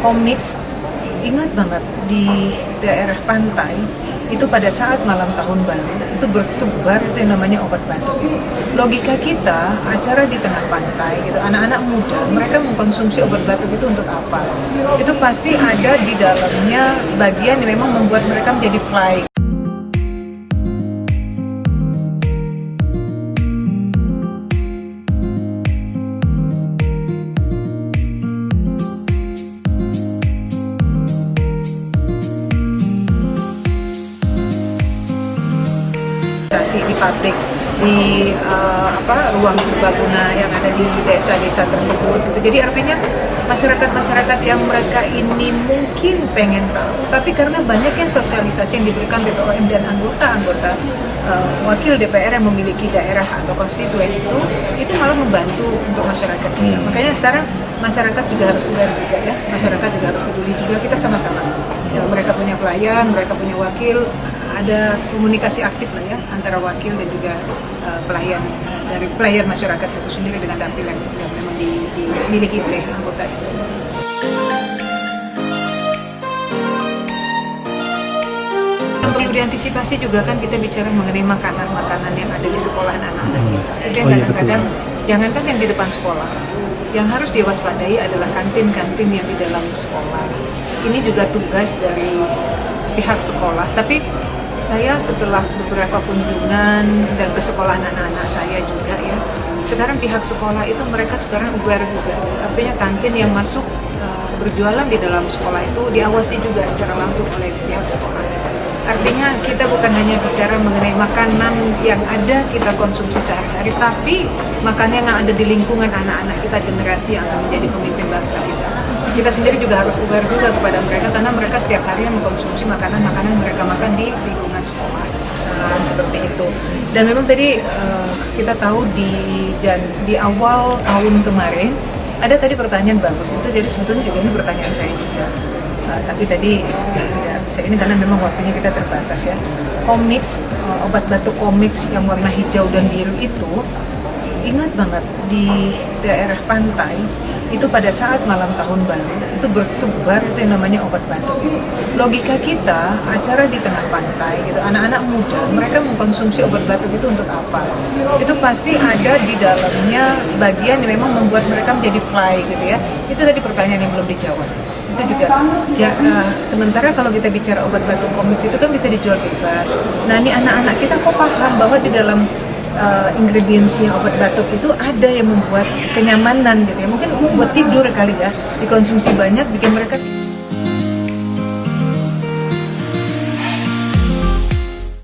Komiks, ingat banget di daerah pantai itu pada saat malam tahun baru itu bersebar itu yang namanya obat batuk itu. Logika kita, acara di tengah pantai gitu, anak-anak muda mereka mengkonsumsi obat batuk itu untuk apa? Itu pasti ada di dalamnya bagian yang memang membuat mereka menjadi fly. Di pabrik, di ruang serbaguna yang ada di desa-desa tersebut gitu. Jadi artinya masyarakat-masyarakat yang mereka ini mungkin pengen tahu, tapi karena banyaknya sosialisasi yang diberikan BPOM dan anggota-anggota wakil DPR yang memiliki daerah atau konstituen itu malah membantu untuk masyarakat kita. Makanya sekarang masyarakat juga harus aware juga ya, masyarakat juga harus peduli juga, kita sama-sama. Ya, mereka punya pelayan, mereka punya wakil, ada komunikasi aktif lah ya antara wakil dan juga pelayan dari pelayan masyarakat itu sendiri dengan dapil yang memang dimiliki oleh anggota itu. Yang perlu diantisipasi juga kan kita bicara mengenai makanan-makanan yang ada di sekolah anak-anak kita. Itu yang kadang-kadang jangankan yang di depan sekolah, yang harus diwaspadai adalah kantin-kantin yang di dalam sekolah. Ini juga tugas dari pihak sekolah, tapi saya setelah beberapa kunjungan dan ke sekolah anak-anak saya juga ya, sekarang pihak sekolah itu mereka sekarang aware juga, artinya kantin yang masuk berjualan di dalam sekolah itu diawasi juga secara langsung oleh pihak sekolah. Artinya kita bukan hanya bicara mengenai makanan yang ada kita konsumsi sehari-hari, tapi makanan yang ada di lingkungan anak-anak kita, generasi yang akan menjadi pemimpin bangsa kita. Kita sendiri juga harus aware juga kepada mereka, karena mereka setiap hari mengkonsumsi makanan-makanan mereka makan di lingkungan sekolah, seperti itu. Dan memang tadi kita tahu di awal tahun kemarin ada tadi pertanyaan bagus itu, jadi sebetulnya juga ini pertanyaan saya juga. Tapi tadi tidak bisa ini karena memang waktunya kita terbatas ya. Komiks, obat batuk komiks yang warna hijau dan biru itu, ingat banget di daerah pantai itu pada saat malam tahun baru itu bersebar itu yang namanya obat batuk itu. Logika kita, acara di tengah pantai gitu, anak-anak muda mereka mengkonsumsi obat batuk itu untuk apa? Itu pasti ada di dalamnya bagian yang memang membuat mereka menjadi fly gitu ya. Itu tadi pertanyaan yang belum dijawab. Itu juga sementara kalau kita bicara obat batuk komiks itu kan bisa dijual bebas. Nah ini anak-anak kita kok paham bahwa di dalam ingredientsnya obat batuk itu ada yang membuat kenyamanan gitu ya, mungkin buat tidur kali ya, dikonsumsi banyak bikin mereka